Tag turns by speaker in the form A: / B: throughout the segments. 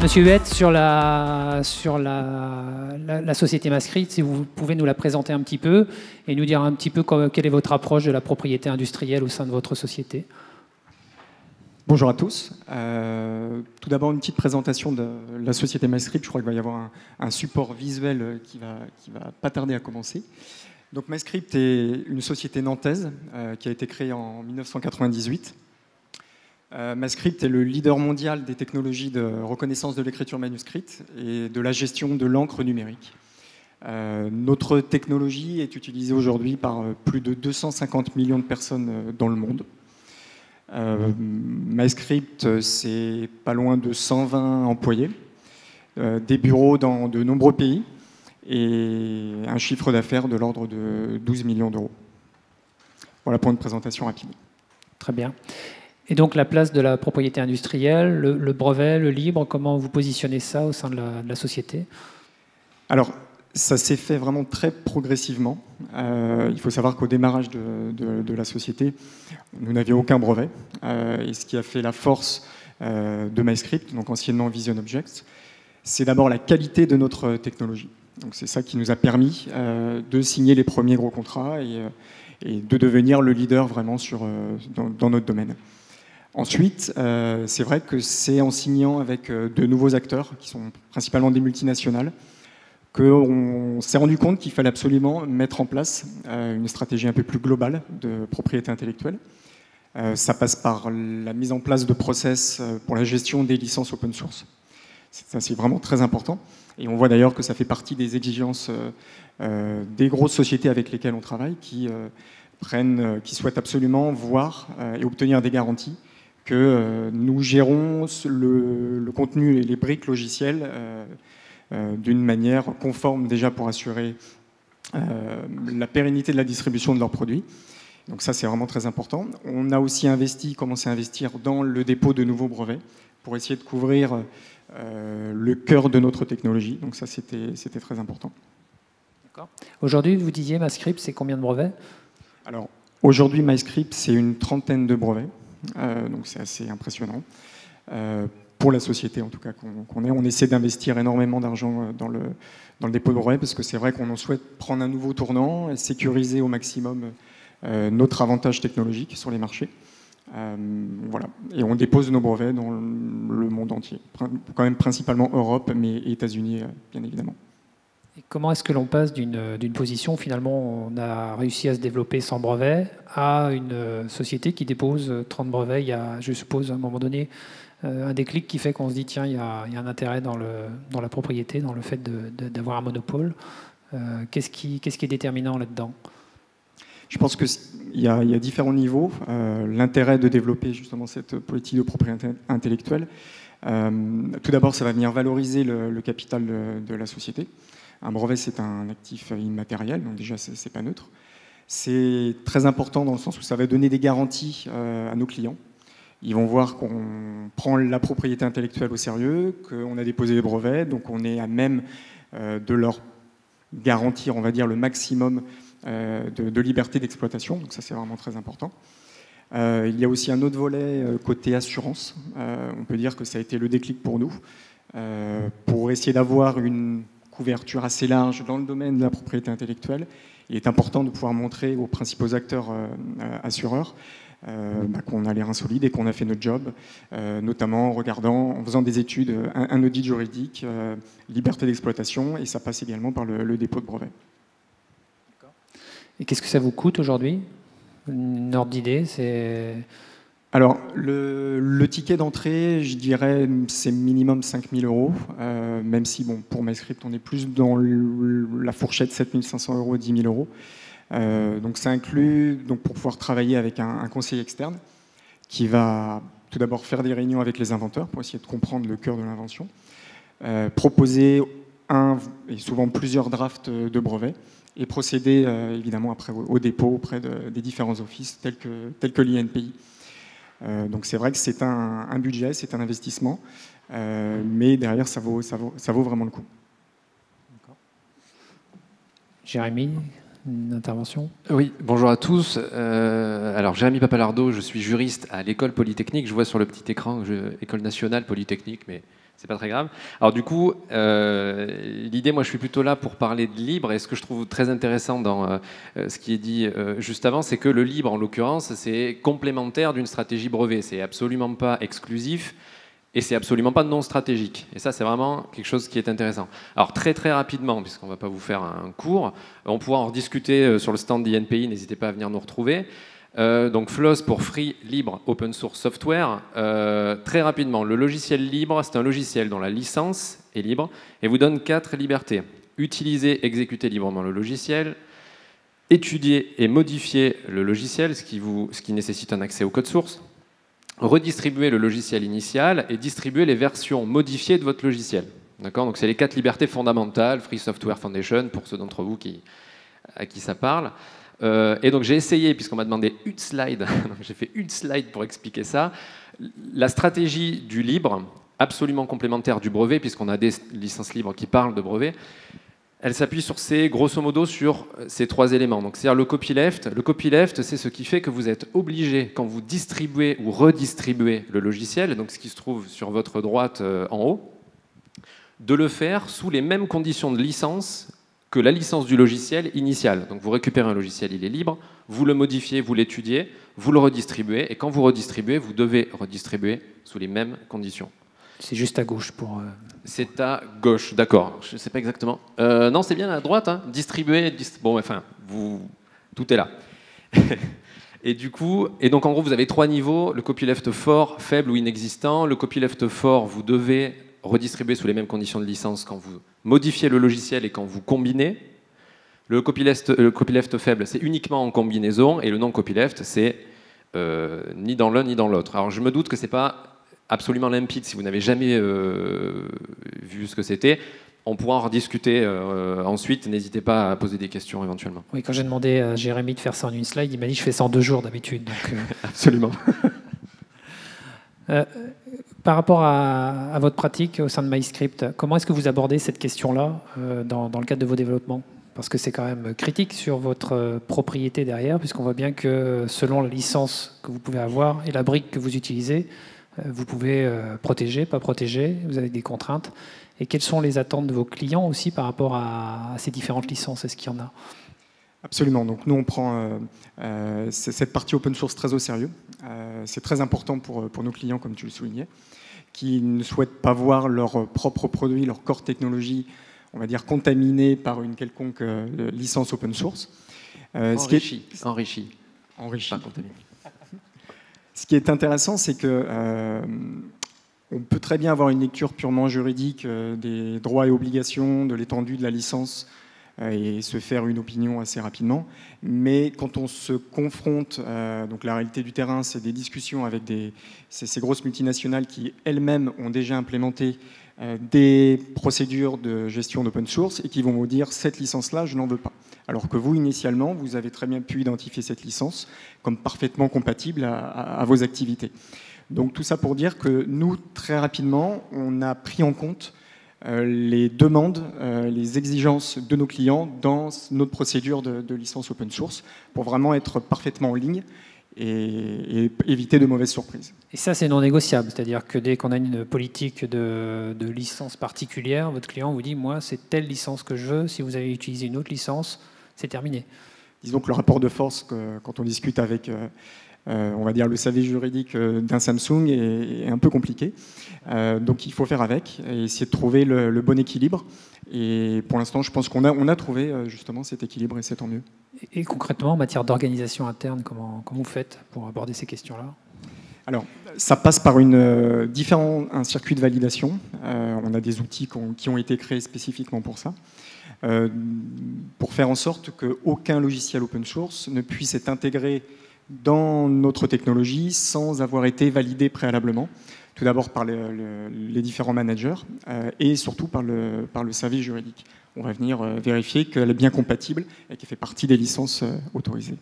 A: Monsieur Huette, sur la société Mascript, si vous pouvez nous la présenter un petit peu et nous dire un petit peu quelle est votre approche de la propriété industrielle au sein de votre société.
B: Bonjour à tous. Tout d'abord, une petite présentation de la société Mascript. Je crois qu'il va y avoir un support visuel qui va pas tarder à commencer. Donc, Mascript est une société nantaise qui a été créée en 1998. Mascript est le leader mondial des technologies de reconnaissance de l'écriture manuscrite et de la gestion de l'encre numérique. Notre technologie est utilisée aujourd'hui par plus de 250 millions de personnes dans le monde. Mascript, c'est pas loin de 120 employés, des bureaux dans de nombreux pays et un chiffre d'affaires de l'ordre de 12 millions d'euros. Voilà pour une présentation rapide.
A: Très bien. Et donc la place de la propriété industrielle, le brevet, le libre, comment vous positionnez ça au sein de la société? Alors,
B: ça s'est fait vraiment très progressivement. Il faut savoir qu'au démarrage de la société, nous n'avions aucun brevet. Et ce qui a fait la force de Mascript, donc anciennement Vision Objects, c'est d'abord la qualité de notre technologie. Donc c'est ça qui nous a permis de signer les premiers gros contrats et de devenir le leader vraiment dans notre domaine. Ensuite, c'est vrai que c'est en signant avec de nouveaux acteurs, qui sont principalement des multinationales, qu'on s'est rendu compte qu'il fallait absolument mettre en place une stratégie un peu plus globale de propriété intellectuelle. Ça passe par la mise en place de process pour la gestion des licences open source. Ça, c'est vraiment très important. Et on voit d'ailleurs que ça fait partie des exigences des grosses sociétés avec lesquelles on travaille, qui souhaitent absolument voir et obtenir des garanties que nous gérons le contenu et les briques logicielles d'une manière conforme déjà pour assurer la pérennité de la distribution de leurs produits. Donc ça, c'est vraiment très important. On a aussi commencé à investir dans le dépôt de nouveaux brevets pour essayer de couvrir le cœur de notre technologie. Donc ça, c'était très important.
A: D'accord. Aujourd'hui, vous disiez, Mascript, c'est combien de brevets?
B: Alors, aujourd'hui, Mascript, c'est une trentaine de brevets. Donc c'est assez impressionnant. Pour la société en tout cas qu'on est. On essaie d'investir énormément d'argent dans le dépôt de brevets parce que c'est vrai qu'on en souhaite prendre un nouveau tournant et sécuriser au maximum notre avantage technologique sur les marchés. Voilà. Et on dépose nos brevets dans le monde entier, quand même principalement Europe, mais États-Unis bien évidemment.
A: Et comment est-ce que l'on passe d'une position où finalement on a réussi à se développer sans brevet à une société qui dépose 30 brevets? Il y a, je suppose, à un moment donné, un déclic qui fait qu'on se dit tiens, il y a un intérêt dans la propriété, dans le fait d'avoir un monopole. Qu'est-ce qui est déterminant là-dedans?
B: Je pense qu'il y a différents niveaux. L'intérêt de développer justement cette politique de propriété intellectuelle, tout d'abord, ça va venir valoriser le capital de la société. Un brevet, c'est un actif immatériel, donc déjà, c'est pas neutre. C'est très important dans le sens où ça va donner des garanties à nos clients. Ils vont voir qu'on prend la propriété intellectuelle au sérieux, qu'on a déposé les brevets, donc on est à même de leur garantir, on va dire, le maximum de liberté d'exploitation. Donc ça, c'est vraiment très important. Il y a aussi un autre volet côté assurance. On peut dire que ça a été le déclic pour nous, pour essayer d'avoir une couverture assez large dans le domaine de la propriété intellectuelle. Il est important de pouvoir montrer aux principaux acteurs assureurs qu'on a les reins solides et qu'on a fait notre job, notamment en faisant des études, un audit juridique, liberté d'exploitation, et ça passe également par le dépôt de brevet.
A: Et qu'est-ce que ça vous coûte aujourd'hui? Une ordre d'idée, c'est...
B: Alors, le ticket d'entrée, je dirais, c'est minimum 5 000 €, même si, bon, pour Mascript, on est plus dans la fourchette 7 500 €, 10 000 €. Donc, ça inclut, donc, pour pouvoir travailler avec un conseiller externe qui va tout d'abord faire des réunions avec les inventeurs pour essayer de comprendre le cœur de l'invention, proposer un et souvent plusieurs drafts de brevets et procéder évidemment après au dépôt auprès des différents offices tels que l'INPI. Donc c'est vrai que c'est un budget, c'est un investissement, mais derrière ça vaut vraiment le coup.
A: Jérémy, une intervention?
C: Oui, bonjour à tous. Alors Jérémy Papalardo, je suis juriste à l'école Polytechnique. Je vois sur le petit écran École nationale Polytechnique, mais c'est pas très grave. Alors du coup, l'idée, moi je suis plutôt là pour parler de libre, et ce que je trouve très intéressant dans ce qui est dit juste avant, c'est que le libre, en l'occurrence, c'est complémentaire d'une stratégie brevet, c'est absolument pas exclusif, et c'est absolument pas non stratégique. Et ça, c'est vraiment quelque chose qui est intéressant. Alors très très rapidement, puisqu'on va pas vous faire un cours, on pourra en rediscuter sur le stand d'INPI, n'hésitez pas à venir nous retrouver. Donc FLOSS pour Free, Libre, Open Source Software. Très rapidement, le logiciel libre, c'est un logiciel dont la licence est libre et vous donne 4 libertés. Utiliser, exécuter librement le logiciel, étudier et modifier le logiciel, ce qui nécessite un accès au code source, redistribuer le logiciel initial et distribuer les versions modifiées de votre logiciel. D'accord ? Donc c'est les 4 libertés fondamentales, Free Software Foundation, pour ceux d'entre vous à qui ça parle. Et donc j'ai essayé, puisqu'on m'a demandé une slide, j'ai fait une slide pour expliquer ça. La stratégie du libre, absolument complémentaire du brevet, puisqu'on a des licences libres qui parlent de brevet, elle s'appuie grosso modo sur ces 3 éléments. Donc c'est-à-dire le copyleft. Le copyleft, c'est ce qui fait que vous êtes obligé, quand vous distribuez ou redistribuez le logiciel, donc ce qui se trouve sur votre droite en haut, de le faire sous les mêmes conditions de licence que la licence du logiciel initial. Donc vous récupérez un logiciel, il est libre, vous le modifiez, vous l'étudiez, vous le redistribuez, et quand vous redistribuez, vous devez redistribuer sous les mêmes conditions.
A: C'est juste à gauche pour...
C: C'est à gauche, d'accord. Je ne sais pas exactement. Non, c'est bien à droite, hein. Distribuer, bon, enfin, tout est là. Et donc en gros, vous avez 3 niveaux, le copyleft fort, faible ou inexistant. Le copyleft fort, vous devez redistribuer sous les mêmes conditions de licence quand vous modifiez le logiciel et quand vous combinez. Le copyleft faible, c'est uniquement en combinaison, et le non-copyleft, c'est ni dans l'un ni dans l'autre. Alors je me doute que c'est pas absolument limpide si vous n'avez jamais vu ce que c'était. On pourra en rediscuter ensuite, n'hésitez pas à poser des questions éventuellement.
A: Oui, quand j'ai demandé à Jérémy de faire ça en une slide, il m'a dit je fais ça en 2 jours d'habitude.
C: Absolument.
A: Par rapport à votre pratique au sein de MyScript, comment est-ce que vous abordez cette question-là dans le cadre de vos développements ? Parce que c'est quand même critique sur votre propriété derrière, puisqu'on voit bien que selon la licence que vous pouvez avoir et la brique que vous utilisez, vous pouvez protéger, pas protéger, vous avez des contraintes. Et quelles sont les attentes de vos clients aussi par rapport à ces différentes licences ? Est-ce qu'il y en a ?
B: Absolument. Donc nous, on prend cette partie open source très au sérieux. C'est très important pour nos clients, comme tu le soulignais, qui ne souhaitent pas voir leurs propres produits, leur corps technologie, on va dire, contaminé par une quelconque licence open source.
C: Enrichi.
B: Pas contaminé. Ce qui est intéressant, c'est que on peut très bien avoir une lecture purement juridique des droits et obligations, de l'étendue de la licence, et se faire une opinion assez rapidement. Mais quand on se confronte, donc la réalité du terrain, c'est des discussions avec ces grosses multinationales qui elles-mêmes ont déjà implémenté des procédures de gestion d'open source et qui vont vous dire cette licence-là, je n'en veux pas. Alors que vous, initialement, vous avez très bien pu identifier cette licence comme parfaitement compatible à vos activités. Donc tout ça pour dire que nous, très rapidement, on a pris en compte les demandes, les exigences de nos clients dans notre procédure de licence open source pour vraiment être parfaitement en ligne et éviter de mauvaises surprises.
A: Et ça, c'est non négociable, c'est-à-dire que dès qu'on a une politique de licence particulière, votre client vous dit « moi, c'est telle licence que je veux, si vous avez utilisé une autre licence, c'est terminé ».
B: Disons que le rapport de force, quand on discute avec on va dire le SAV juridique d'un Samsung est un peu compliqué. Donc il faut faire avec et essayer de trouver le bon équilibre. Et pour l'instant, je pense qu'on a trouvé justement cet équilibre et c'est tant mieux.
A: Et concrètement, en matière d'organisation interne, comment vous faites pour aborder ces questions-là ?
B: Alors, ça passe par un circuit de validation. On a des outils qui ont été créés spécifiquement pour ça, pour faire en sorte qu'aucun logiciel open source ne puisse être intégré dans notre technologie sans avoir été validé préalablement. Tout d'abord par les différents managers et surtout par le service juridique. On va venir vérifier qu'elle est bien compatible et qu'elle fait partie des licences autorisées.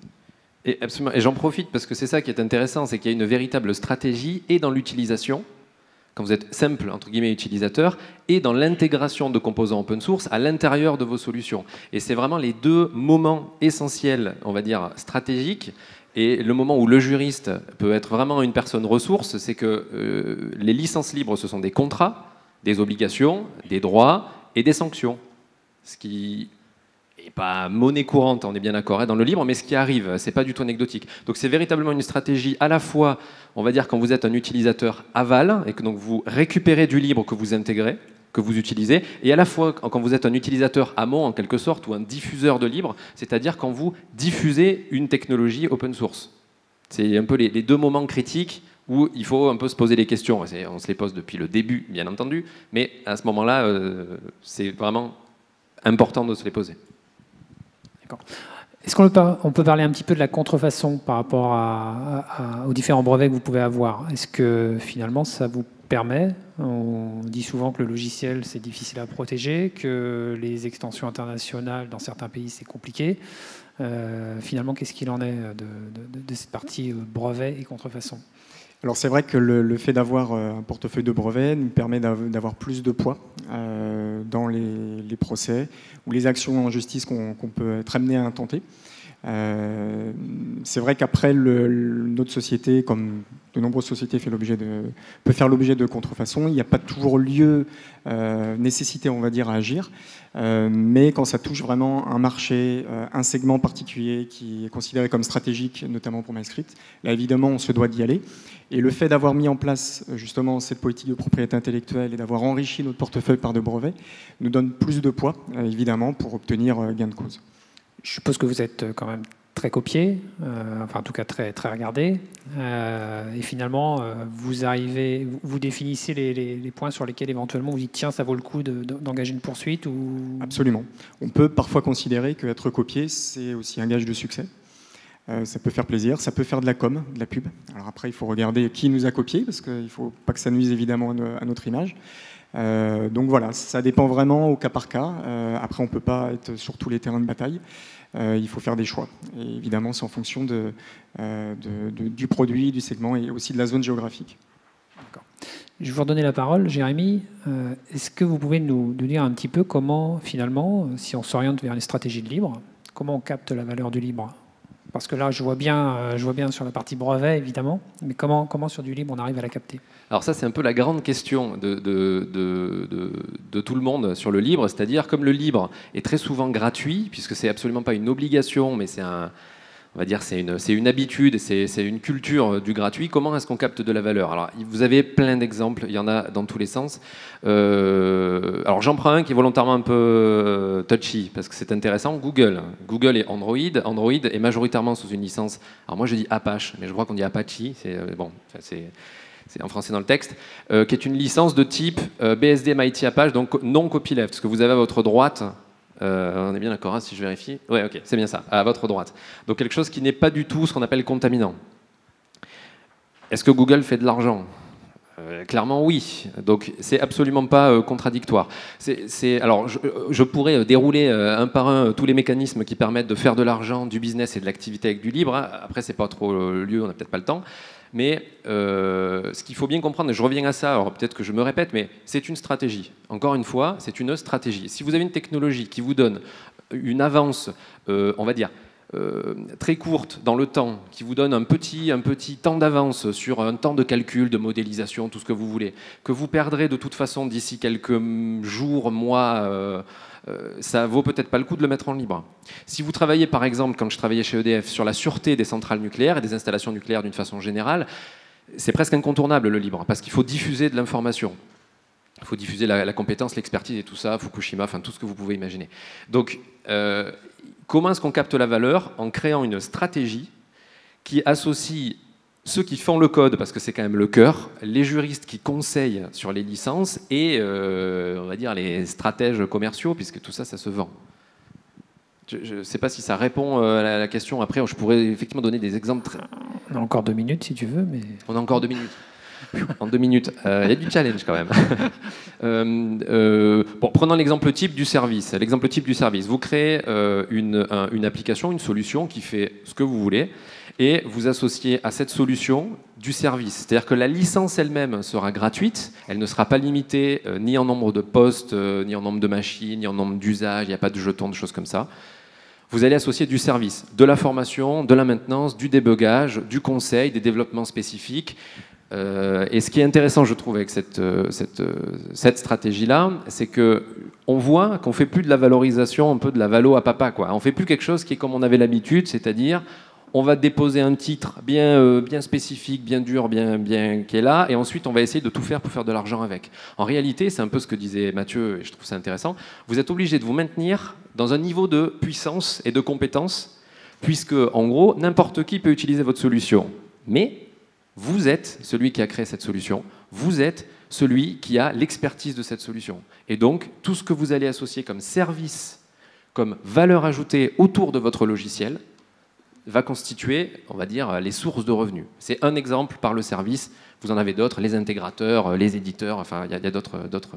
C: Et absolument. Et j'en profite parce que c'est ça qui est intéressant, c'est qu'il y a une véritable stratégie et dans l'utilisation, quand vous êtes simple, entre guillemets, utilisateur, et dans l'intégration de composants open source à l'intérieur de vos solutions. Et c'est vraiment les 2 moments essentiels, on va dire, stratégiques. Et le moment où le juriste peut être vraiment une personne ressource, c'est que les licences libres, ce sont des contrats, des obligations, des droits et des sanctions. Ce qui n'est pas monnaie courante, on est bien d'accord, dans le libre, mais ce qui arrive, c'est pas du tout anecdotique. Donc c'est véritablement une stratégie à la fois, on va dire, quand vous êtes un utilisateur aval, et que donc vous récupérez du libre que vous intégrez, que vous utilisez, et à la fois quand vous êtes un utilisateur amont, en quelque sorte, ou un diffuseur de libre, c'est-à-dire quand vous diffusez une technologie open source. C'est un peu les deux moments critiques où il faut un peu se poser les questions. On se les pose depuis le début, bien entendu, mais à ce moment-là, c'est vraiment important de se les poser.
A: D'accord. Est-ce qu'on peut parler un petit peu de la contrefaçon par rapport aux différents brevets que vous pouvez avoir? Est-ce que finalement ça vous permet, on dit souvent que le logiciel c'est difficile à protéger, que les extensions internationales dans certains pays c'est compliqué. Finalement, qu'est-ce qu'il en est de cette partie brevet et contrefaçon?
B: Alors c'est vrai que le fait d'avoir un portefeuille de brevets nous permet d'avoir plus de poids dans les procès ou les actions en justice qu'on peut être amené à intenter. C'est vrai qu'après, notre société, comme de nombreuses sociétés, peut faire l'objet de contrefaçon. Il n'y a pas toujours lieu, nécessité, on va dire, à agir. Mais quand ça touche vraiment un marché, un segment particulier qui est considéré comme stratégique, notamment pour MyScript, là évidemment on se doit d'y aller. Et le fait d'avoir mis en place justement cette politique de propriété intellectuelle et d'avoir enrichi notre portefeuille par de brevets nous donne plus de poids, évidemment, pour obtenir gain de cause.
A: Je suppose que vous êtes quand même très copié, enfin en tout cas très, très regardé, et finalement vous définissez les points sur lesquels éventuellement vous dites tiens ça vaut le coup d'engager une poursuite ou...
B: Absolument. On peut parfois considérer qu'être copié c'est aussi un gage de succès. Ça peut faire plaisir, ça peut faire de la com, de la pub. Alors après il faut regarder qui nous a copié parce qu'il ne faut pas que ça nuise évidemment à notre image. Donc voilà, ça dépend vraiment au cas par cas. Après, on ne peut pas être sur tous les terrains de bataille. Il faut faire des choix. Et évidemment, c'est en fonction du produit, du segment et aussi de la zone géographique.
A: Je vais vous redonner la parole, Jérémy. Est-ce que vous pouvez nous dire un petit peu comment, finalement, si on s'oriente vers une stratégie de libre, comment on capte la valeur du libre? Parce que là, je vois bien sur la partie brevet, évidemment, mais comment sur du libre on arrive à la capter?
C: Alors ça, c'est un peu la grande question de tout le monde sur le libre, c'est-à-dire comme le libre est très souvent gratuit, puisque c'est absolument pas une obligation, mais c'est on va dire c'est une habitude, c'est une culture du gratuit. Comment est-ce qu'on capte de la valeur? Alors vous avez plein d'exemples, il y en a dans tous les sens. Alors j'en prends un qui est volontairement un peu touchy parce que c'est intéressant. Google et Android est majoritairement sous une licence. Alors moi je dis Apache, mais je crois qu'on dit Apache. C'est en français dans le texte, qui est une licence de type BSD Mighty Apache, donc non copyleft, ce que vous avez à votre droite. On est bien d'accord, hein, si je vérifie. Oui, ok, c'est bien ça, à votre droite. Donc quelque chose qui n'est pas du tout ce qu'on appelle contaminant. Est-ce que Google fait de l'argent? Clairement oui, donc c'est absolument pas contradictoire. Alors je pourrais dérouler un par un tous les mécanismes qui permettent de faire de l'argent, du business et de l'activité avec du libre. Après c'est pas trop le lieu, on n'a peut-être pas le temps. Mais ce qu'il faut bien comprendre, et je reviens à ça, alors peut-être que je me répète, mais c'est une stratégie. Encore une fois, c'est une stratégie. Si vous avez une technologie qui vous donne une avance, on va dire, très courte dans le temps, qui vous donne un petit temps d'avance sur un temps de calcul, de modélisation, tout ce que vous voulez, que vous perdrez de toute façon d'ici quelques jours, mois, ça vaut peut-être pas le coup de le mettre en libre. Si vous travaillez par exemple, quand je travaillais chez EDF, sur la sûreté des centrales nucléaires et des installations nucléaires d'une façon générale, c'est presque incontournable le libre, parce qu'il faut diffuser de l'information. Il faut diffuser la compétence, l'expertise et tout ça, Fukushima, enfin tout ce que vous pouvez imaginer. Donc, comment est-ce qu'on capte la valeur? En créant une stratégie qui associe ceux qui font le code, parce que c'est quand même le cœur, les juristes qui conseillent sur les licences et, on va dire, les stratèges commerciaux, puisque tout ça, ça se vend. Je ne sais pas si ça répond à la question. Après, je pourrais effectivement donner des exemples.
A: On a encore 2 minutes, si tu veux. Mais...
C: On a encore 2 minutes. En 2 minutes. Il y a du challenge quand même. Bon, prenons l'exemple type du service. L'exemple type du service. Vous créez une application, une solution qui fait ce que vous voulez et vous associez à cette solution du service. C'est-à-dire que la licence elle-même sera gratuite. Elle ne sera pas limitée ni en nombre de postes, ni en nombre de machines, ni en nombre d'usages. Il n'y a pas de jetons, de choses comme ça. Vous allez associer du service, de la formation, de la maintenance, du débugage, du conseil, des développements spécifiques. Et ce qui est intéressant, je trouve, avec cette stratégie-là, c'est qu'on voit qu'on ne fait plus de la valorisation, un peu de la valo à papa, quoi. On ne fait plus quelque chose qui est comme on avait l'habitude, c'est-à-dire on va déposer un titre bien spécifique, bien dur, bien qui est là, et ensuite on va essayer de tout faire pour faire de l'argent avec. En réalité, c'est un peu ce que disait Mathieu, et je trouve ça intéressant, vous êtes obligé de vous maintenir dans un niveau de puissance et de compétence, puisque, en gros, n'importe qui peut utiliser votre solution. Mais vous êtes celui qui a créé cette solution, vous êtes celui qui a l'expertise de cette solution. Et donc, tout ce que vous allez associer comme service, comme valeur ajoutée autour de votre logiciel, va constituer, on va dire, les sources de revenus. C'est un exemple par le service, vous en avez d'autres, les intégrateurs, les éditeurs, enfin, il y a d'autres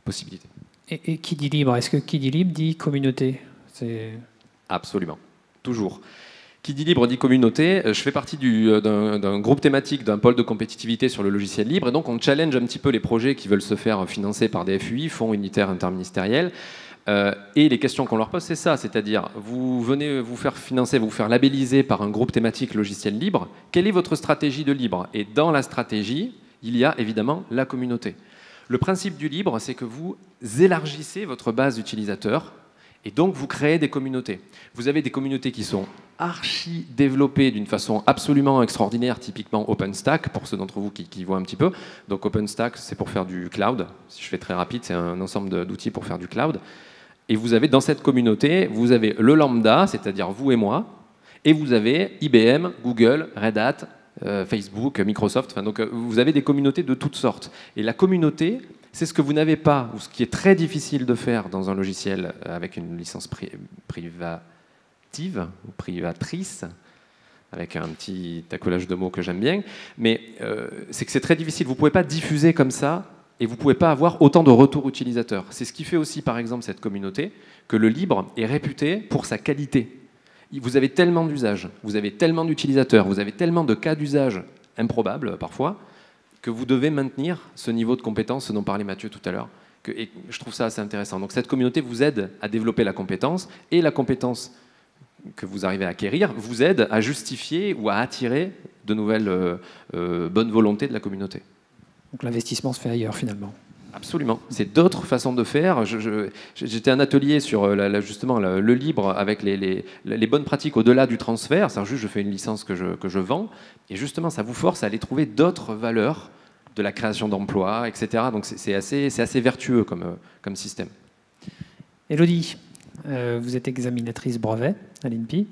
C: possibilités.
A: Et qui dit libre? Est-ce que qui dit libre dit communauté?
C: Absolument, toujours. Qui dit libre dit communauté. Je fais partie d'un groupe thématique, d'un pôle de compétitivité sur le logiciel libre, et donc on challenge un petit peu les projets qui veulent se faire financer par des FUI, fonds unitaires interministériels. Et les questions qu'on leur pose, c'est ça, c'est-à-dire, vous venez vous faire financer, vous faire labelliser par un groupe thématique logiciel libre, quelle est votre stratégie de libre? Et dans la stratégie, il y a évidemment la communauté. Le principe du libre, c'est que vous élargissez votre base d'utilisateurs, et donc vous créez des communautés. Vous avez des communautés qui sont archi développées d'une façon absolument extraordinaire, typiquement OpenStack, pour ceux d'entre vous qui voient un petit peu. Donc OpenStack, c'est pour faire du cloud. Si je fais très rapide, c'est un ensemble d'outils pour faire du cloud. Et vous avez dans cette communauté, vous avez le lambda, c'est-à-dire vous et moi, et vous avez IBM, Google, Red Hat, Facebook, Microsoft. Enfin, donc vous avez des communautés de toutes sortes. Et la communauté, c'est ce que vous n'avez pas, ou ce qui est très difficile de faire dans un logiciel avec une licence privative ou privatrice, avec un petit accolage de mots que j'aime bien, mais c'est que c'est très difficile. Vous ne pouvez pas diffuser comme ça, et vous ne pouvez pas avoir autant de retours utilisateurs. C'est ce qui fait aussi, par exemple, cette communauté, que le libre est réputé pour sa qualité. Vous avez tellement d'usages, vous avez tellement d'utilisateurs, vous avez tellement de cas d'usage improbables, parfois, que vous devez maintenir ce niveau de compétence dont parlait Mathieu tout à l'heure. Et je trouve ça assez intéressant. Donc cette communauté vous aide à développer la compétence, et la compétence que vous arrivez à acquérir vous aide à justifier ou à attirer de nouvelles bonnes volontés de la communauté.
A: Donc l'investissement se fait ailleurs finalement.
C: Absolument. C'est d'autres façons de faire. J'étais un atelier sur justement le libre avec les bonnes pratiques au-delà du transfert. C'est juste je fais une licence que je vends. Et justement, ça vous force à aller trouver d'autres valeurs de la création d'emplois, etc. Donc c'est assez vertueux comme système.
A: Élodie, vous êtes examinatrice brevet à l'INPI.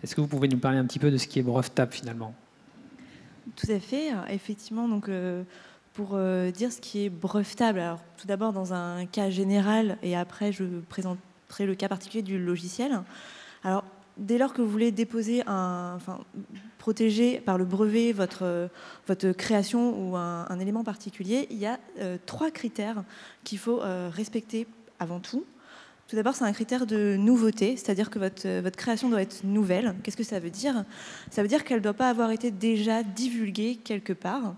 A: Est-ce que vous pouvez nous parler un petit peu de ce qui est brevetable finalement?
D: Tout à fait. Effectivement, donc... Pour dire ce qui est brevetable, alors tout d'abord dans un cas général et après je présenterai le cas particulier du logiciel. Alors dès lors que vous voulez déposer protéger par le brevet votre création ou un élément particulier, il y a 3 critères qu'il faut respecter avant tout. Tout d'abord, c'est un critère de nouveauté, c'est-à-dire que votre création doit être nouvelle. Qu'est-ce que ça veut dire? Ça veut dire qu'elle ne doit pas avoir été déjà divulguée quelque part,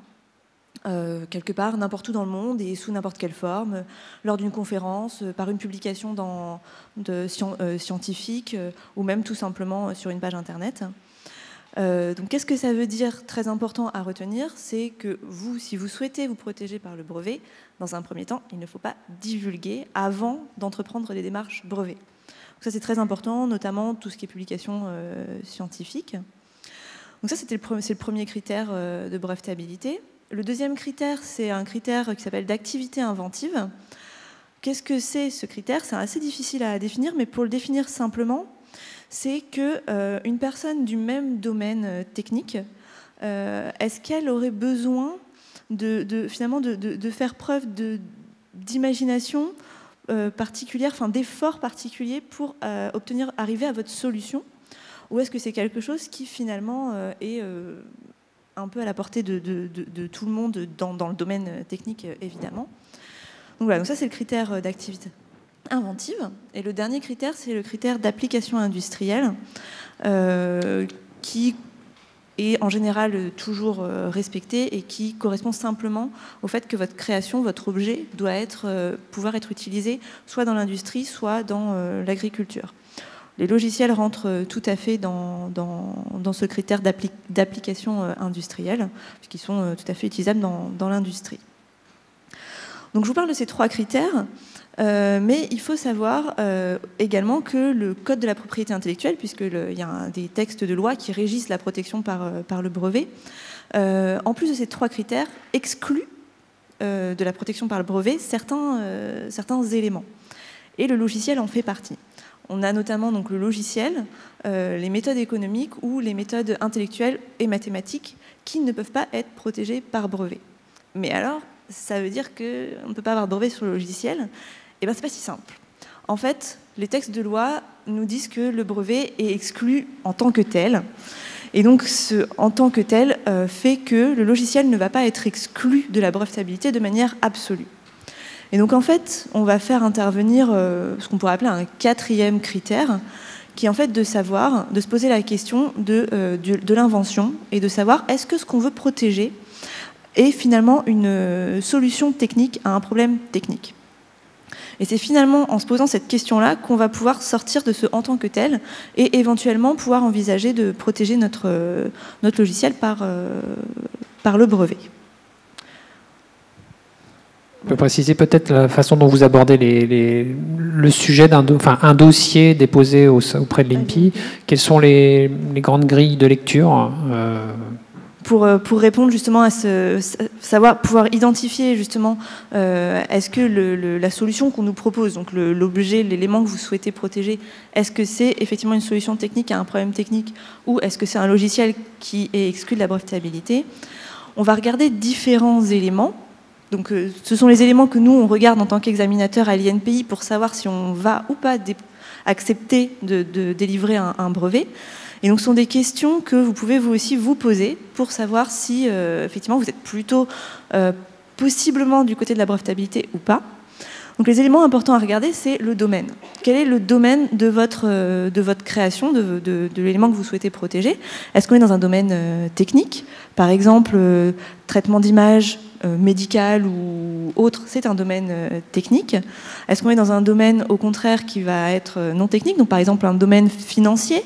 D: n'importe où dans le monde et sous n'importe quelle forme, lors d'une conférence, par une publication scientifique ou même tout simplement sur une page internet. Donc qu'est-ce que ça veut dire? Très important à retenir, c'est que vous, si vous souhaitez vous protéger par le brevet, dans un premier temps, il ne faut pas divulguer avant d'entreprendre les démarches brevets. Donc ça c'est très important, notamment tout ce qui est publication scientifique. Donc ça c'est le premier critère de brevetabilité. Le deuxième critère, c'est un critère qui s'appelle d'activité inventive. Qu'est-ce que c'est ce critère? C'est assez difficile à définir, mais pour le définir simplement, c'est qu'une personne du même domaine technique, est-ce qu'elle aurait besoin finalement de faire preuve d'imagination particulière, enfin d'efforts particuliers pour arriver à votre solution? Ou est-ce que c'est quelque chose qui finalement est un peu à la portée de tout le monde dans le domaine technique, évidemment. Donc voilà, donc ça c'est le critère d'activité inventive. Et le dernier critère, c'est le critère d'application industrielle, qui est en général toujours respecté et qui correspond simplement au fait que votre création, votre objet, doit pouvoir être utilisé soit dans l'industrie, soit dans l'agriculture. Les logiciels rentrent tout à fait dans ce critère d'application industrielle, puisqu'ils sont tout à fait utilisables dans l'industrie. Donc je vous parle de ces 3 critères, mais il faut savoir également que le code de la propriété intellectuelle, puisqu'il y a des textes de loi qui régissent la protection par le brevet, en plus de ces 3 critères, exclut de la protection par le brevet certains éléments. Et le logiciel en fait partie. On a notamment donc le logiciel, les méthodes économiques ou les méthodes intellectuelles et mathématiques qui ne peuvent pas être protégées par brevet. Mais alors, ça veut dire qu'on ne peut pas avoir de brevet sur le logiciel? Eh bien, c'est pas si simple. En fait, les textes de loi nous disent que le brevet est exclu en tant que tel. Et donc, ce en tant que tel fait que le logiciel ne va pas être exclu de la brevetabilité de manière absolue. Et donc, en fait, on va faire intervenir ce qu'on pourrait appeler un 4e critère, qui est en fait de se poser la question de l'invention et de savoir est-ce que ce qu'on veut protéger est finalement une solution technique à un problème technique. Et c'est finalement en se posant cette question-là qu'on va pouvoir sortir de ce en tant que tel et éventuellement pouvoir envisager de protéger notre logiciel par le brevet.
A: On peut préciser peut-être la façon dont vous abordez le sujet un dossier déposé auprès de l'INPI. Quelles sont les grandes grilles de lecture
D: pour répondre justement à pouvoir identifier justement est-ce que la solution qu'on nous propose, donc l'objet, l'élément que vous souhaitez protéger, est-ce que c'est effectivement une solution technique à un problème technique ou est-ce que c'est un logiciel qui est exclu de la brevetabilité? On va regarder différents éléments. Donc, ce sont les éléments que nous, on regarde en tant qu'examinateur à l'INPI pour savoir si on va ou pas accepter de délivrer un brevet. Et donc, ce sont des questions que vous pouvez vous aussi vous poser pour savoir si, effectivement, vous êtes plutôt possiblement du côté de la brevetabilité ou pas. Donc, les éléments importants à regarder, c'est le domaine. Quel est le domaine de votre création, de l'élément que vous souhaitez protéger? Est-ce qu'on est dans un domaine technique? Par exemple, traitement d'image, médical ou autre, c'est un domaine technique. Est-ce qu'on est dans un domaine, au contraire, qui va être non technique, donc par exemple un domaine financier,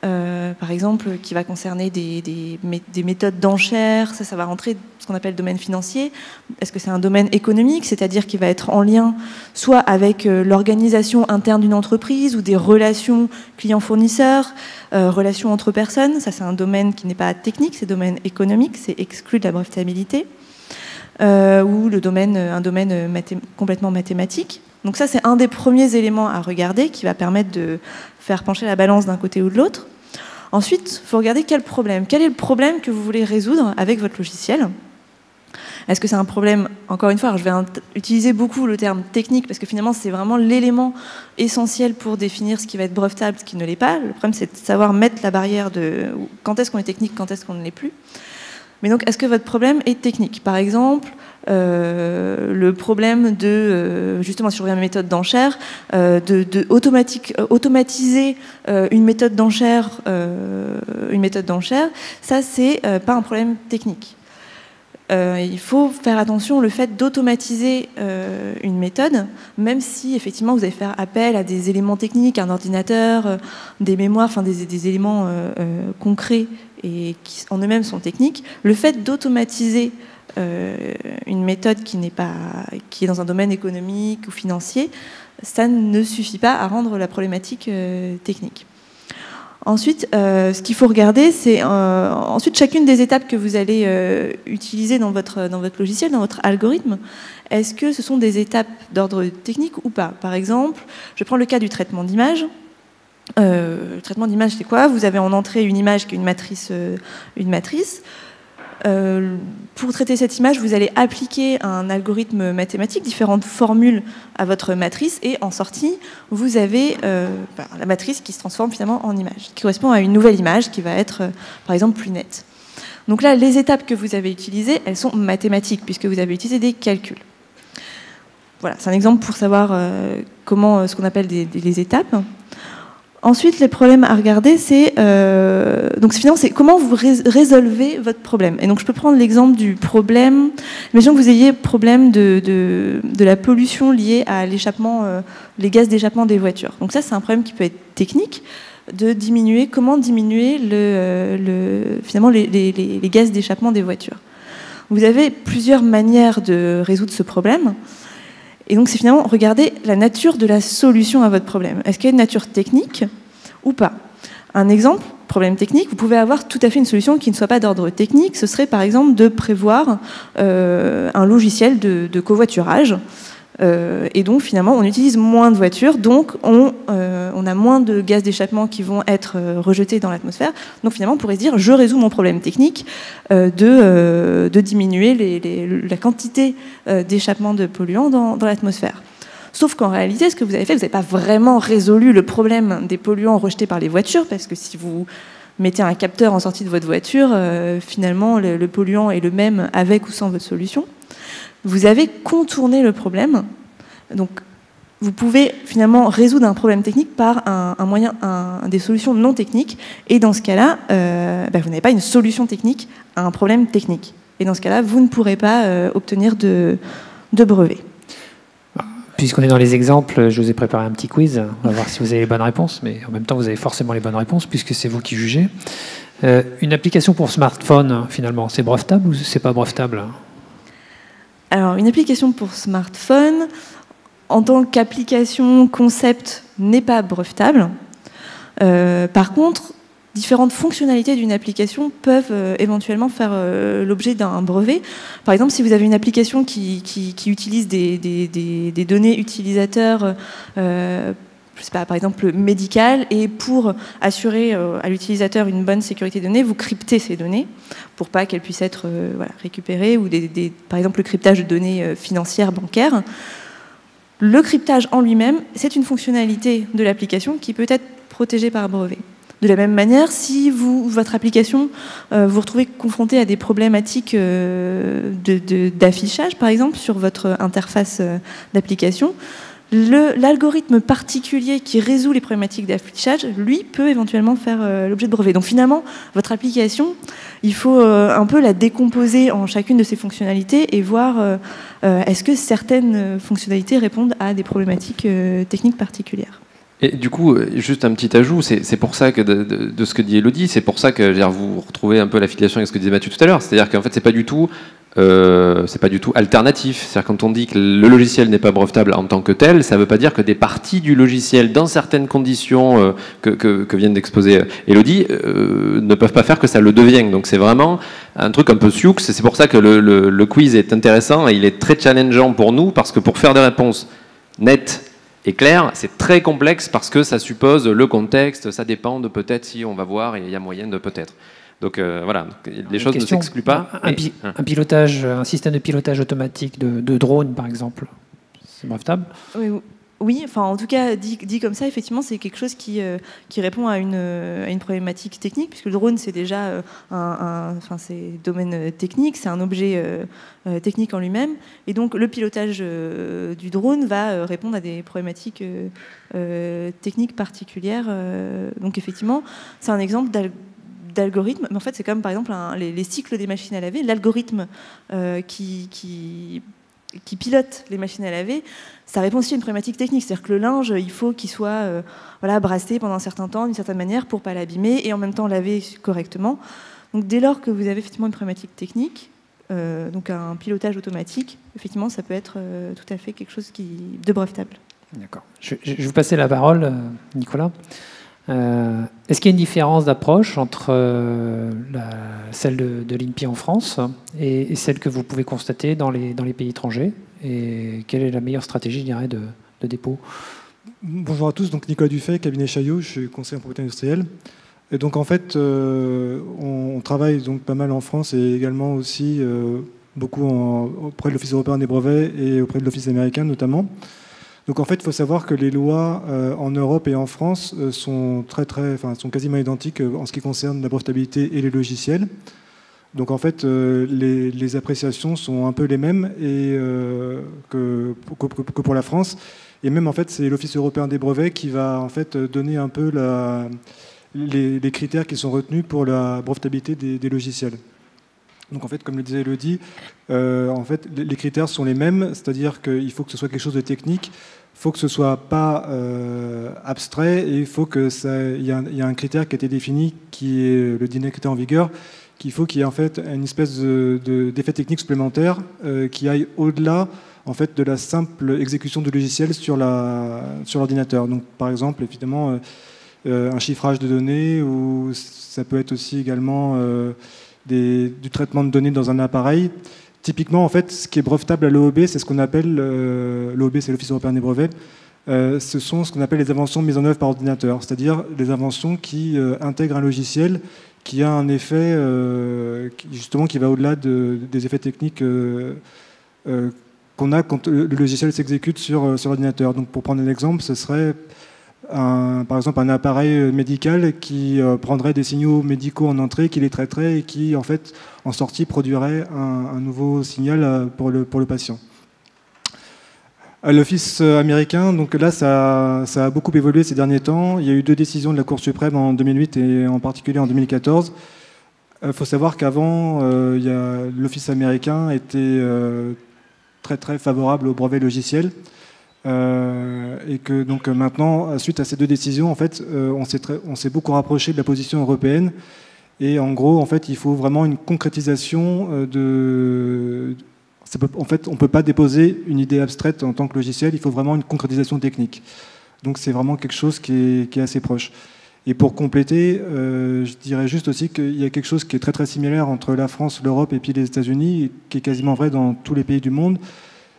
D: par exemple, qui va concerner des méthodes d'enchères, ça va rentrer ce qu'on appelle le domaine financier. Est-ce que c'est un domaine économique, c'est-à-dire qui va être en lien soit avec l'organisation interne d'une entreprise ou des relations clients-fournisseurs, relations entre personnes? Ça, c'est un domaine qui n'est pas technique, c'est domaine économique, c'est exclu de la brevetabilité. Ou un domaine complètement mathématique. Donc ça, c'est un des premiers éléments à regarder qui va permettre de faire pencher la balance d'un côté ou de l'autre. Ensuite, il faut regarder quel est le problème que vous voulez résoudre avec votre logiciel. Est-ce que c'est un problème, encore une fois, alors je vais utiliser beaucoup le terme technique parce que finalement c'est vraiment l'élément essentiel pour définir ce qui va être brevetable, ce qui ne l'est pas. Le problème, c'est de savoir mettre la barrière de quand est-ce qu'on est technique, quand est-ce qu'on ne l'est plus. Mais donc, est-ce que votre problème est technique? Par exemple, le problème justement, si je reviens à la méthode d'enchère, automatiser une méthode d'enchère, ça, c'est pas un problème technique. Il faut faire attention au fait d'automatiser une méthode, même si effectivement vous allez faire appel à des éléments techniques, un ordinateur, des mémoires, enfin des éléments concrets et qui en eux-mêmes sont techniques. Le fait d'automatiser une méthode qui est dans un domaine économique ou financier, ça ne suffit pas à rendre la problématique technique. Ensuite, ce qu'il faut regarder, c'est ensuite chacune des étapes que vous allez utiliser dans votre logiciel, dans votre algorithme. Est-ce que ce sont des étapes d'ordre technique ou pas? Par exemple, je prends le cas du traitement d'image. Le traitement d'image, c'est quoi? Vous avez en entrée une image qui est une matrice. Pour traiter cette image, vous allez appliquer un algorithme mathématique, différentes formules à votre matrice, et en sortie, vous avez la matrice qui se transforme finalement en image, qui correspond à une nouvelle image qui va être, par exemple, plus nette. Donc là, les étapes que vous avez utilisées, elles sont mathématiques, puisque vous avez utilisé des calculs. Voilà, c'est un exemple pour savoir ce qu'on appelle les étapes. Ensuite, les problèmes à regarder, c'est finalement, c'est comment vous résolvez votre problème. Et donc, je peux prendre l'exemple du problème. Imaginons que vous ayez problème de la pollution liée à l'échappement, les gaz d'échappement des voitures. Donc ça, c'est un problème qui peut être technique, comment diminuer finalement les gaz d'échappement des voitures. Vous avez plusieurs manières de résoudre ce problème. Et donc, c'est finalement regarder la nature de la solution à votre problème. Est-ce qu'il y a une nature technique ou pas? Un exemple, problème technique, vous pouvez avoir tout à fait une solution qui ne soit pas d'ordre technique. Ce serait par exemple de prévoir un logiciel de covoiturage. Et donc, finalement, on utilise moins de voitures, donc on a moins de gaz d'échappement qui vont être rejetés dans l'atmosphère. Donc, finalement, on pourrait se dire, je résous mon problème technique de diminuer la quantité d'échappement de polluants dans l'atmosphère. Sauf qu'en réalité, ce que vous avez fait, vous n'avez pas vraiment résolu le problème des polluants rejetés par les voitures, parce que si vous mettez un capteur en sortie de votre voiture, finalement, le polluant est le même avec ou sans votre solution. Vous avez contourné le problème. Donc, vous pouvez finalement résoudre un problème technique par des solutions non techniques. Et dans ce cas-là, vous n'avez pas une solution technique à un problème technique. Et dans ce cas-là, vous ne pourrez pas obtenir de brevet.
A: Puisqu'on est dans les exemples, je vous ai préparé un petit quiz. On va voir si vous avez les bonnes réponses. Mais en même temps, vous avez forcément les bonnes réponses, puisque c'est vous qui jugez. Une application pour smartphone, finalement, c'est brevetable ou c'est pas brevetable ?
D: Alors, une application pour smartphone, en tant qu'application concept, n'est pas brevetable. Par contre, différentes fonctionnalités d'une application peuvent éventuellement faire l'objet d'un brevet. Par exemple, si vous avez une application qui utilise des données utilisateurs, je sais pas, par exemple médicales, et pour assurer à l'utilisateur une bonne sécurité des données, vous cryptez ces données pour pas qu'elles puissent être récupérées, ou par exemple le cryptage de données financières, bancaires. Le cryptage en lui-même, c'est une fonctionnalité de l'application qui peut être protégée par brevet. De la même manière, si votre application vous retrouvez confronté à des problématiques d'affichage, par exemple, sur votre interface d'application, l'algorithme particulier qui résout les problématiques d'affichage, lui, peut éventuellement faire l'objet de brevet. Donc finalement, votre application, il faut un peu la décomposer en chacune de ses fonctionnalités et voir est-ce que certaines fonctionnalités répondent à des problématiques techniques particulières.
C: Et du coup, juste un petit ajout, c'est pour ça que de ce que dit Elodie, c'est pour ça que vous retrouvez un peu l'affiliation avec ce que disait Mathieu tout à l'heure. C'est-à-dire qu'en fait, c'est pas du tout alternatif. C'est-à-dire quand on dit que le logiciel n'est pas brevetable en tant que tel, ça ne veut pas dire que des parties du logiciel, dans certaines conditions que vient d'exposer Elodie, ne peuvent pas faire que ça le devienne. Donc c'est vraiment un truc un peu sioux. C'est pour ça que le quiz est intéressant et il est très challengeant pour nous, parce que pour faire des réponses nettes et clair, c'est très complexe parce que ça suppose le contexte, ça dépend de peut-être si on va voir et il y a moyen de peut-être. Donc voilà, les choses ne s'excluent pas.
A: Un système de pilotage automatique de drone, par exemple, c'est brevetable ?
D: Oui, enfin en tout cas dit comme ça, effectivement, c'est quelque chose qui répond à une problématique technique, puisque le drone c'est déjà c'est domaine technique, c'est un objet technique en lui-même, et donc le pilotage du drone va répondre à des problématiques techniques particulières. Donc effectivement, c'est un exemple d'algorithme, mais en fait c'est comme par exemple les cycles des machines à laver, l'algorithme qui pilote les machines à laver, ça répond aussi à une problématique technique. C'est-à-dire que le linge, il faut qu'il soit brassé pendant un certain temps, d'une certaine manière, pour ne pas l'abîmer, et en même temps laver correctement. Donc dès lors que vous avez effectivement une problématique technique, donc un pilotage automatique, effectivement, ça peut être tout à fait quelque chose de brevetable.
A: D'accord. Je vais vous passer la parole, Nicolas. Est-ce qu'il y a une différence d'approche entre celle de l'INPI en France et celle que vous pouvez constater dans les pays étrangers? Et quelle est la meilleure stratégie, je dirais, de dépôt?
E: Bonjour à tous, donc Nicolas Dufay, cabinet Chaillot, je suis conseiller en propriété industrielle. Et donc en fait, on travaille donc pas mal en France et également aussi beaucoup auprès de l'Office européen des brevets et auprès de l'Office américain notamment. Donc en fait, il faut savoir que les lois en Europe et en France sont quasiment identiques en ce qui concerne la brevetabilité et les logiciels. Donc en fait, les appréciations sont un peu les mêmes que pour la France. Et même en fait, c'est l'Office européen des brevets qui va en fait donner un peu les critères qui sont retenus pour la brevetabilité des logiciels. Donc en fait, comme le disait Elodie, en fait, les critères sont les mêmes, c'est-à-dire qu'il faut que ce soit quelque chose de technique, il faut que ce soit pas abstrait, et il faut que il y a un critère qui a été défini, qui est le dernier critère en vigueur, qu'il faut qu'il y ait en fait une espèce d'effet technique supplémentaire qui aille au-delà en fait de la simple exécution du logiciel sur l'ordinateur. Donc par exemple, évidemment, un chiffrage de données, ou ça peut être aussi également du traitement de données dans un appareil. Typiquement, en fait, ce qui est brevetable à l'OEB, c'est ce qu'on appelle, l'OEB, c'est l'Office européen des brevets, ce sont ce qu'on appelle les inventions mises en œuvre par ordinateur, c'est-à-dire des inventions qui intègrent un logiciel qui a un effet justement qui va au-delà des effets techniques qu'on a quand le logiciel s'exécute sur l'ordinateur. Donc pour prendre un exemple, ce serait par exemple un appareil médical qui prendrait des signaux médicaux en entrée, qui les traiterait et qui en fait en sortie produirait un nouveau signal pour le patient. L'Office américain, donc là, ça a beaucoup évolué ces derniers temps. Il y a eu 2 décisions de la Cour suprême en 2008 et en particulier en 2014. Il faut savoir qu'avant, l'Office américain était très très favorable au brevet logiciel, et que donc maintenant, suite à ces 2 décisions, en fait, on s'est beaucoup rapproché de la position européenne. Et en gros, en fait, il faut vraiment une concrétisation en fait, on ne peut pas déposer une idée abstraite en tant que logiciel, il faut vraiment une concrétisation technique. Donc c'est vraiment quelque chose qui est assez proche. Et pour compléter, je dirais juste aussi qu'il y a quelque chose qui est très très similaire entre la France, l'Europe et puis les États-Unis, qui est quasiment vrai dans tous les pays du monde,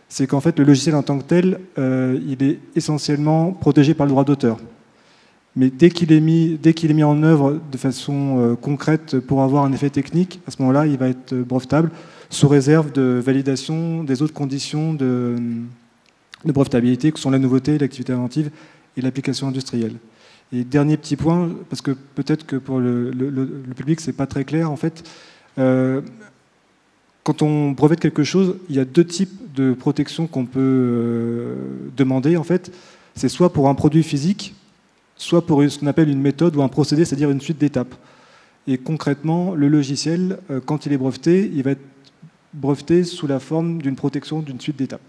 E: c'est qu'en fait le logiciel en tant que tel, il est essentiellement protégé par le droit d'auteur. Mais dès qu'il est mis en œuvre de façon concrète pour avoir un effet technique, à ce moment-là, il va être brevetable, sous réserve de validation des autres conditions de brevetabilité, que sont la nouveauté, l'activité inventive et l'application industrielle. Et dernier petit point, parce que peut-être que pour le public, c'est pas très clair, en fait, quand on brevette quelque chose, il y a 2 types de protection qu'on peut demander, en fait. C'est soit pour un produit physique, soit pour ce qu'on appelle une méthode ou un procédé, c'est-à-dire une suite d'étapes. Et concrètement, le logiciel, quand il est breveté, il va être breveté sous la forme d'une protection d'une suite d'étapes.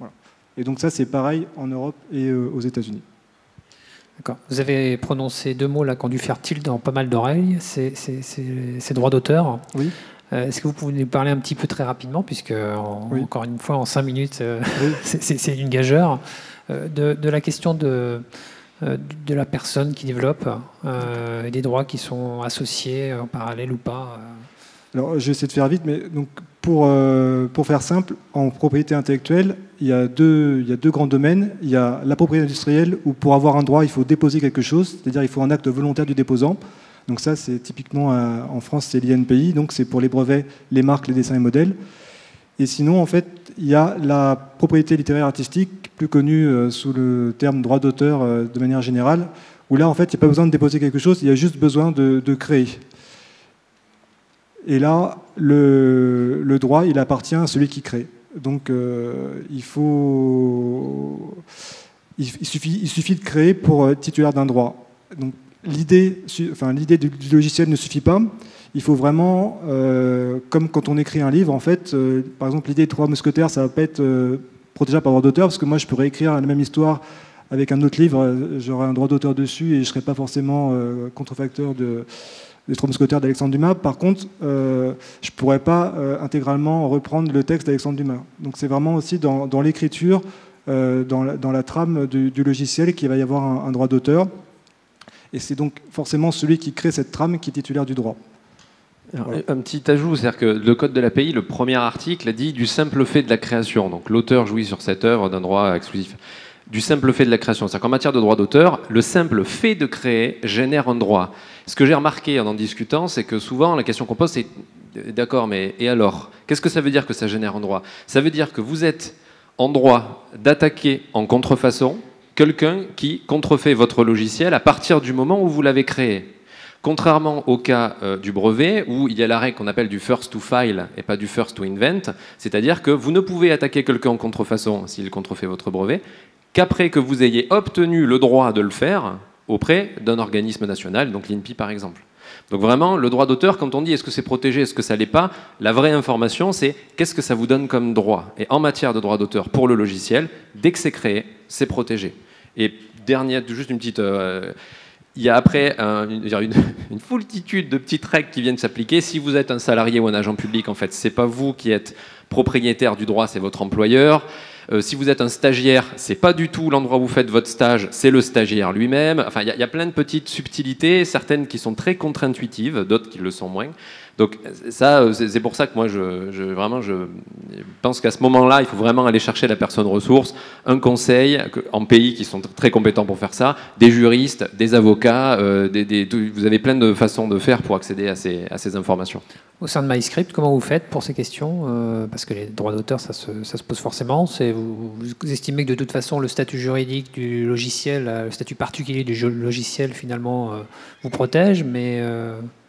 E: Voilà. Et donc ça, c'est pareil en Europe et aux États-Unis.
A: D'accord. Vous avez prononcé 2 mots là qui ont dû faire tilt dans pas mal d'oreilles. C'est droit d'auteur.
E: Oui.
A: Est-ce que vous pouvez nous parler un petit peu très rapidement, puisque
E: oui.
A: Encore une fois, en 5 minutes,
E: oui.
A: c'est une gageure, de la question de la personne qui développe et des droits qui sont associés en parallèle ou pas.
E: Alors, je vais essayer de faire vite, mais donc pour faire simple, en propriété intellectuelle, il y a deux grands domaines. Il y a la propriété industrielle, où pour avoir un droit, il faut déposer quelque chose, c'est-à-dire il faut un acte volontaire du déposant. Donc ça, c'est typiquement en France, c'est l'INPI, donc c'est pour les brevets, les marques, les dessins et modèles. Et sinon, en fait, il y a la propriété littéraire artistique, plus connue sous le terme droit d'auteur de manière générale, où là, en fait, il n'y a pas besoin de déposer quelque chose, il y a juste besoin de créer. Et là, le droit, il appartient à celui qui crée. Donc, il suffit de créer pour être titulaire d'un droit. Donc, l'idée du logiciel ne suffit pas. Il faut vraiment, comme quand on écrit un livre, en fait, par exemple, l'idée des 3 mousquetaires, ça ne va pas être protégé par droit d'auteur, parce que moi, je pourrais écrire la même histoire avec un autre livre, j'aurais un droit d'auteur dessus et je ne serais pas forcément contrefacteur des 3 mousquetaires d'Alexandre Dumas. Par contre, je ne pourrais pas intégralement reprendre le texte d'Alexandre Dumas. Donc c'est vraiment aussi dans l'écriture, dans la trame du logiciel qu'il va y avoir un droit d'auteur. Et c'est donc forcément celui qui crée cette trame qui est titulaire du droit.
C: Alors, un petit ajout, c'est-à-dire que le Code de l'API, le premier article, dit du simple fait de la création. Donc l'auteur jouit sur cette œuvre d'un droit exclusif. Du simple fait de la création. C'est-à-dire qu'en matière de droit d'auteur, le simple fait de créer génère un droit. Ce que j'ai remarqué en discutant, c'est que souvent, la question qu'on pose, c'est d'accord, mais et alors? Qu'est-ce que ça veut dire que ça génère un droit? Ça veut dire que vous êtes en droit d'attaquer en contrefaçon quelqu'un qui contrefait votre logiciel à partir du moment où vous l'avez créé. Contrairement au cas du brevet, où il y a la règle qu'on appelle du first to file et pas du first to invent, c'est-à-dire que vous ne pouvez attaquer quelqu'un en contrefaçon s'il contrefait votre brevet, qu'après que vous ayez obtenu le droit de le faire auprès d'un organisme national, donc l'INPI par exemple. Donc vraiment, le droit d'auteur, quand on dit est-ce que c'est protégé, est-ce que ça l'est pas, la vraie information, c'est qu'est-ce que ça vous donne comme droit. Et en matière de droit d'auteur pour le logiciel, dès que c'est créé, c'est protégé. Et dernière, juste une petite... il y a après une foultitude de petites règles qui viennent s'appliquer. Si vous êtes un salarié ou un agent public, en fait, c'est pas vous qui êtes propriétaire du droit, c'est votre employeur. Si vous êtes un stagiaire, c'est pas du tout l'endroit où vous faites votre stage, c'est le stagiaire lui-même. Enfin, il y a plein de petites subtilités, certaines qui sont très contre-intuitives, d'autres qui le sont moins. Donc ça, c'est pour ça que moi, je pense qu'à ce moment-là, il faut vraiment aller chercher la personne ressource, un conseil en pays qui sont très compétents pour faire ça, des juristes, des avocats, vous avez plein de façons de faire pour accéder à ces informations.
A: Au sein de MyScript, comment vous faites pour ces questions? Parce que les droits d'auteur, ça se pose forcément. Vous estimez que de toute façon, le statut juridique du logiciel, le statut particulier du logiciel, finalement, vous protège, mais...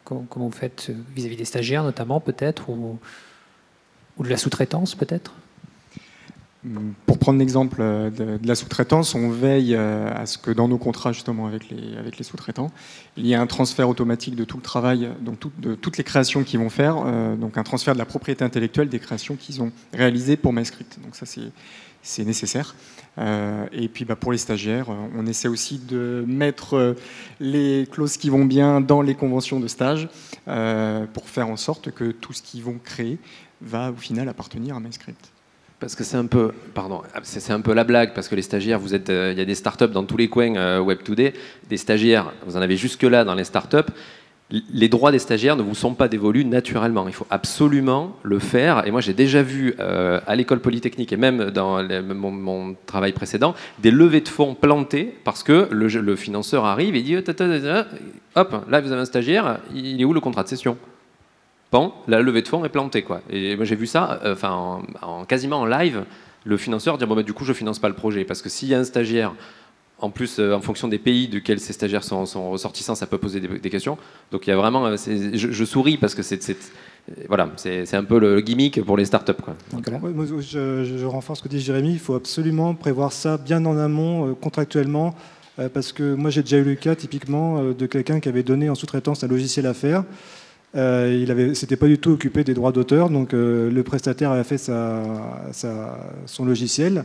A: Comment vous faites vis-à-vis des stagiaires notamment peut-être ou de la sous-traitance peut-être?
B: Pour prendre l'exemple de la sous-traitance, on veille à ce que dans nos contrats justement avec les sous-traitants, il y ait un transfert automatique de tout le travail, donc de toutes les créations qu'ils vont faire, donc un transfert de la propriété intellectuelle des créations qu'ils ont réalisées pour MyScript. Donc ça c'est nécessaire. Et puis pour les stagiaires, on essaie aussi de mettre les clauses qui vont bien dans les conventions de stage pour faire en sorte que tout ce qu'ils vont créer va au final appartenir à MyScript.
C: Parce que c'est un peu la blague, parce que les stagiaires, il y a des startups dans tous les coins Web2D, des stagiaires, vous en avez jusque-là dans les startups. Les droits des stagiaires ne vous sont pas dévolus naturellement. Il faut absolument le faire. Et moi, j'ai déjà vu à l'école polytechnique et même dans mon travail précédent des levées de fonds plantées parce que le financeur arrive et dit hop, là vous avez un stagiaire, il est où le contrat de cession? Bon, la levée de fonds est plantée, quoi. Et moi, j'ai vu ça, quasiment en live, le financeur dire du coup, je finance pas le projet parce que s'il y a un stagiaire. En plus, en fonction des pays duquel ces stagiaires sont ressortissants, ça peut poser des questions. Donc il y a vraiment, je souris parce que c'est un peu le gimmick pour les startups, quoi.
E: Ouais, moi, je renforce ce que dit Jérémy. Il faut absolument prévoir ça bien en amont, contractuellement, parce que moi j'ai déjà eu le cas typiquement de quelqu'un qui avait donné en sous-traitance un logiciel à faire. S'était pas du tout occupé des droits d'auteur, donc le prestataire avait fait son logiciel.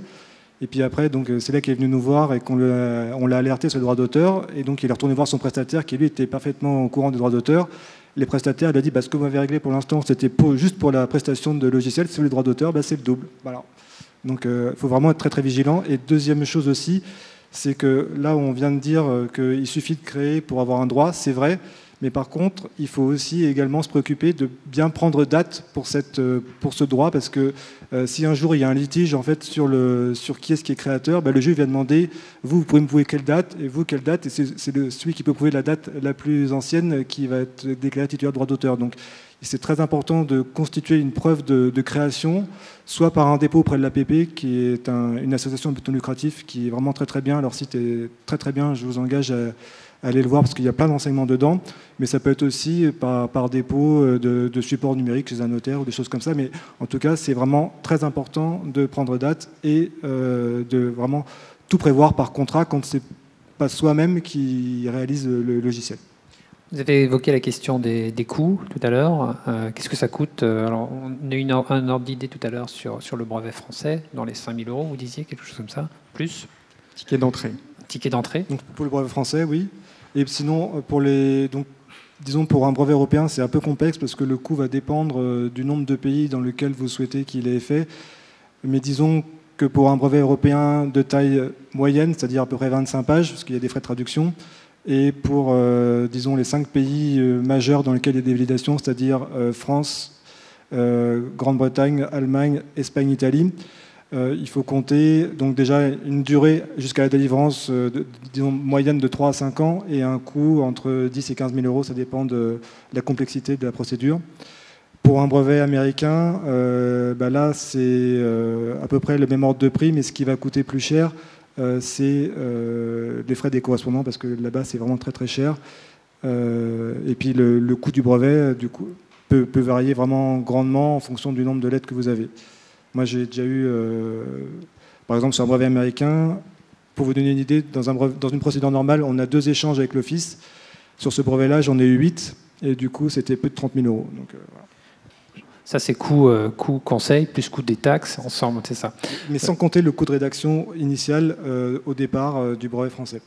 E: Et puis après, c'est là qu'il est venu nous voir et on l'a alerté sur le droit d'auteur. Et donc il est retourné voir son prestataire qui lui était parfaitement au courant des droits d'auteur. Les prestataires lui ont dit ce que vous m'avez réglé pour l'instant, c'était juste pour la prestation de logiciel. Sur les droits d'auteur, c'est le double. Voilà. Donc il faut vraiment être très très vigilant. Et deuxième chose aussi, c'est que là on vient de dire qu'il suffit de créer pour avoir un droit, c'est vrai. Mais par contre, il faut aussi également se préoccuper de bien prendre date pour ce droit, parce que si un jour il y a un litige en fait sur qui est-ce qui est créateur, le juge vient demander vous pouvez me prouver quelle date, et vous quelle date, et c'est celui qui peut prouver la date la plus ancienne qui va être déclaré titulaire de droit d'auteur. Donc c'est très important de constituer une preuve de création, soit par un dépôt auprès de l'APP, qui est une association de but non lucratif qui est vraiment très très bien. Leur site est très très bien, je vous engage à aller le voir parce qu'il y a plein d'enseignements dedans, mais ça peut être aussi par dépôt de support numérique chez un notaire ou des choses comme ça. Mais en tout cas, c'est vraiment très important de prendre date et de vraiment tout prévoir par contrat quand c'est pas soi-même qui réalise le logiciel.
A: Vous avez évoqué la question des coûts tout à l'heure. Qu'est-ce que ça coûte? Alors, on a eu un ordre d'idée tout à l'heure sur le brevet français, dans les 5 000 €, vous disiez, quelque chose comme ça? Plus?
B: Ticket d'entrée.
A: Ticket d'entrée.
E: Donc pour le brevet français, oui. Et sinon, disons pour un brevet européen, c'est un peu complexe parce que le coût va dépendre du nombre de pays dans lequel vous souhaitez qu'il ait fait. Mais disons que pour un brevet européen de taille moyenne, c'est-à-dire à peu près 25 pages, parce qu'il y a des frais de traduction, et pour, disons, les 5 pays majeurs dans lesquels il y a des validations, c'est-à-dire France, Grande-Bretagne, Allemagne, Espagne, Italie, il faut compter donc déjà une durée jusqu'à la délivrance disons, moyenne de 3 à 5 ans et un coût entre 10 et 15 000 €, ça dépend de la complexité de la procédure. Pour un brevet américain, là c'est à peu près le même ordre de prix, mais ce qui va coûter plus cher, c'est les frais des correspondants, parce que là-bas c'est vraiment très très cher. Et puis le coût du brevet, du coup, peut varier vraiment grandement en fonction du nombre de lettres que vous avez. Moi, j'ai déjà eu, par exemple, sur un brevet américain, pour vous donner une idée, dans une procédure normale, on a 2 échanges avec l'Office. Sur ce brevet-là, j'en ai eu 8, et du coup, c'était plus de 30 000 €. Donc, voilà.
A: Ça, c'est coût conseil plus coût des taxes ensemble, c'est ça.
E: Mais sans compter le coût de rédaction initial au départ du brevet français.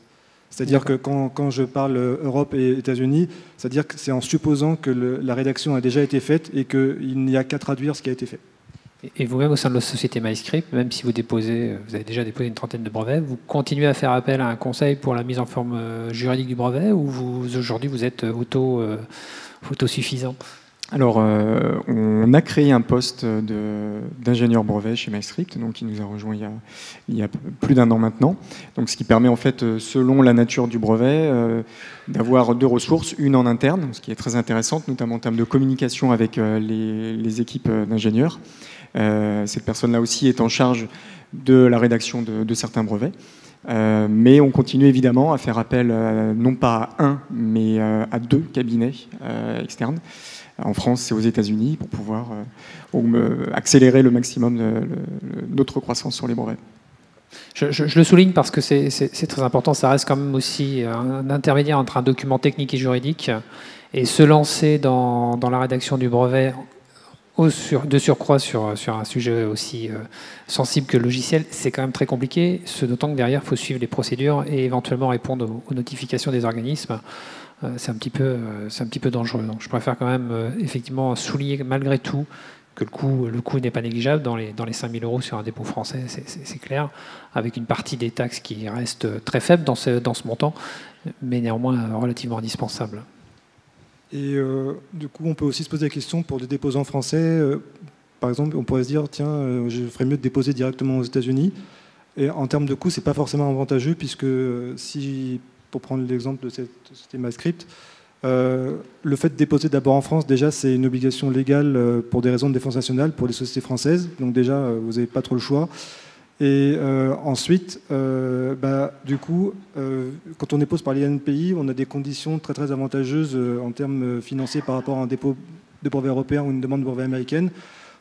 E: C'est-à-dire que quand je parle Europe et États-Unis, c'est-à-dire que c'est en supposant que la rédaction a déjà été faite et qu'il n'y a qu'à traduire ce qui a été fait.
A: Et vous-même, au sein de la société MyScript, même si vous avez déjà déposé une trentaine de brevets, vous continuez à faire appel à un conseil pour la mise en forme juridique du brevet, ou aujourd'hui vous êtes autosuffisant?
B: Alors, on a créé un poste d'ingénieur brevet chez MyScript, donc qui nous a rejoint il y a plus d'1 an maintenant. Donc, ce qui permet en fait, selon la nature du brevet, d'avoir 2 ressources, une en interne, ce qui est très intéressante, notamment en termes de communication avec les équipes d'ingénieurs. Cette personne-là aussi est en charge de la rédaction de certains brevets. Mais on continue évidemment à faire appel non pas à 1, mais à 2 cabinets externes. En France et aux États-Unis pour pouvoir accélérer le maximum notre croissance sur les brevets.
A: Je le souligne parce que c'est très important. Ça reste quand même aussi un intermédiaire entre un document technique et juridique, et se lancer dans la rédaction du brevet de surcroît sur un sujet aussi sensible que le logiciel, c'est quand même très compliqué, d'autant que derrière, il faut suivre les procédures et éventuellement répondre aux notifications des organismes. C'est un petit peu dangereux. Donc je préfère quand même effectivement souligner malgré tout que le coût n'est pas négligeable dans les 5 000 € sur un dépôt français, c'est clair, avec une partie des taxes qui reste très faible dans ce montant, mais néanmoins relativement indispensable.
E: Et du coup, on peut aussi se poser la question pour des déposants français. Par exemple, on pourrait se dire, tiens, je ferais mieux de déposer directement aux États-Unis. Et en termes de coût, c'est pas forcément avantageux, puisque pour prendre l'exemple de cette société MyScript, le fait de déposer d'abord en France, déjà, c'est une obligation légale pour des raisons de défense nationale pour les sociétés françaises. Donc déjà, vous n'avez pas trop le choix. Et ensuite, du coup, quand on dépose par l'INPI, on a des conditions très très avantageuses en termes financiers par rapport à un dépôt de brevet européen ou une demande de brevet américaine,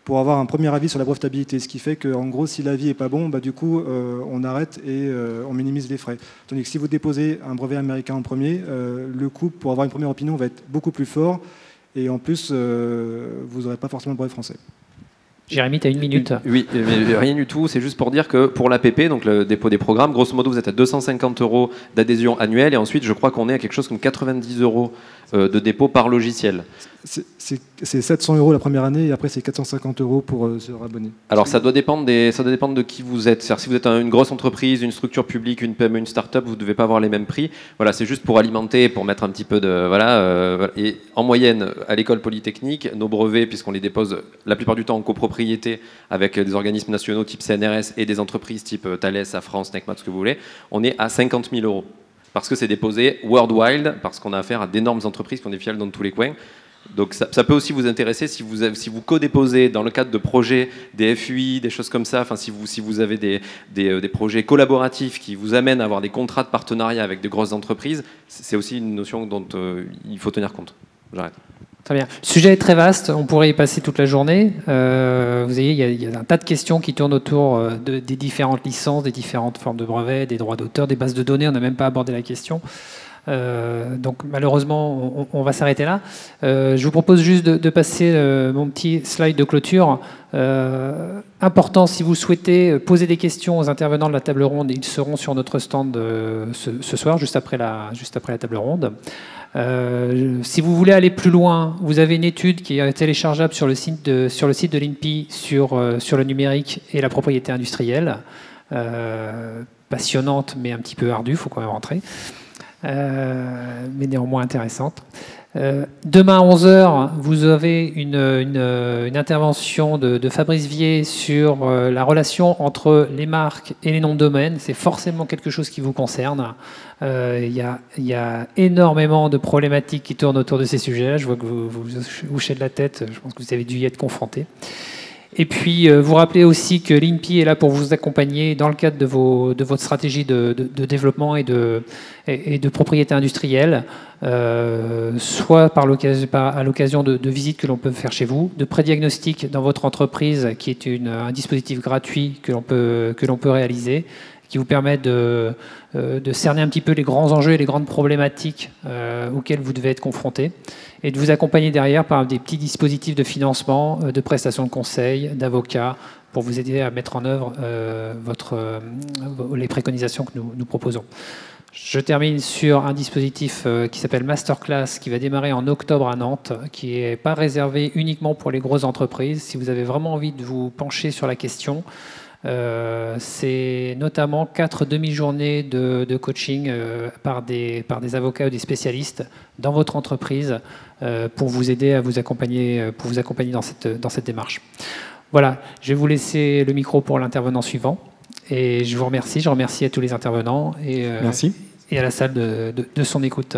E: pour avoir un premier avis sur la brevetabilité. Ce qui fait qu'en gros, si l'avis n'est pas bon, du coup, on arrête et on minimise les frais. Tandis que si vous déposez un brevet américain en premier, le coût pour avoir une première opinion va être beaucoup plus fort, et en plus, vous n'aurez pas forcément le brevet français.
A: Jérémy, tu as 1 minute.
C: Oui, mais rien du tout. C'est juste pour dire que pour l'APP, donc le dépôt des programmes, grosso modo, vous êtes à 250 € d'adhésion annuelle, et ensuite, je crois qu'on est à quelque chose comme 90 € de dépôt par logiciel.
E: C'est 700 € la première année, et après c'est 450 € pour se rabonner.
C: Alors ça doit dépendre de qui vous êtes. C'est-à-dire, si vous êtes une grosse entreprise, une structure publique, une PME, une start-up, vous ne devez pas avoir les mêmes prix. Voilà, c'est juste pour alimenter, pour mettre un petit peu de... Voilà, et en moyenne, à l'école polytechnique, nos brevets, puisqu'on les dépose la plupart du temps en copropriété avec des organismes nationaux type CNRS et des entreprises type Thales, Safran, Necmat, ce que vous voulez, on est à 50 000 €. Parce que c'est déposé worldwide, parce qu'on a affaire à d'énormes entreprises qui ont des filiales dans tous les coins. Donc ça peut aussi vous intéresser si vous co-déposez dans le cadre de projets, des FUI, des choses comme ça, enfin, si vous avez des projets collaboratifs qui vous amènent à avoir des contrats de partenariat avec de grosses entreprises, c'est aussi une notion dont il faut tenir compte. J'arrête.
A: Très bien. Le sujet est très vaste, on pourrait y passer toute la journée. Vous voyez, il y a un tas de questions qui tournent autour des différentes licences, des différentes formes de brevets, des droits d'auteur, des bases de données, on n'a même pas abordé la question. Donc malheureusement, on va s'arrêter là. Je vous propose juste de passer mon petit slide de clôture. Important, si vous souhaitez poser des questions aux intervenants de la table ronde, ils seront sur notre stand ce soir, juste après la table ronde. Si vous voulez aller plus loin, vous avez une étude qui est téléchargeable sur le site de l'INPI sur le numérique et la propriété industrielle. Passionnante, mais un petit peu ardue, il faut quand même rentrer. Mais néanmoins intéressante. Demain à 11h, vous avez une intervention de Fabrice Vier sur la relation entre les marques et les noms de domaine. C'est forcément quelque chose qui vous concerne. Il y a énormément de problématiques qui tournent autour de ces sujets-là. Je vois que vous hoochez de la tête. Je pense que vous avez dû y être confronté. Et puis, vous rappelez aussi que l'INPI est là pour vous accompagner dans le cadre de votre stratégie de développement et de propriété industrielle, soit à l'occasion de visites que l'on peut faire chez vous, de pré-diagnostic dans votre entreprise, qui est un dispositif gratuit que l'on peut réaliser, qui vous permet de cerner un petit peu les grands enjeux et les grandes problématiques auxquelles vous devez être confrontés, et de vous accompagner derrière par des petits dispositifs de financement, de prestations de conseil, d'avocats, pour vous aider à mettre en œuvre les préconisations que nous proposons. Je termine sur un dispositif qui s'appelle Masterclass, qui va démarrer en octobre à Nantes, qui n'est pas réservé uniquement pour les grosses entreprises. Si vous avez vraiment envie de vous pencher sur la question, c'est notamment 4 demi-journées de coaching par des avocats ou des spécialistes dans votre entreprise pour vous aider à vous accompagner, dans cette démarche. Voilà, je vais vous laisser le micro pour l'intervenant suivant. Et je vous remercie, à tous les intervenants et
B: Merci.
A: Et à la salle de son écoute.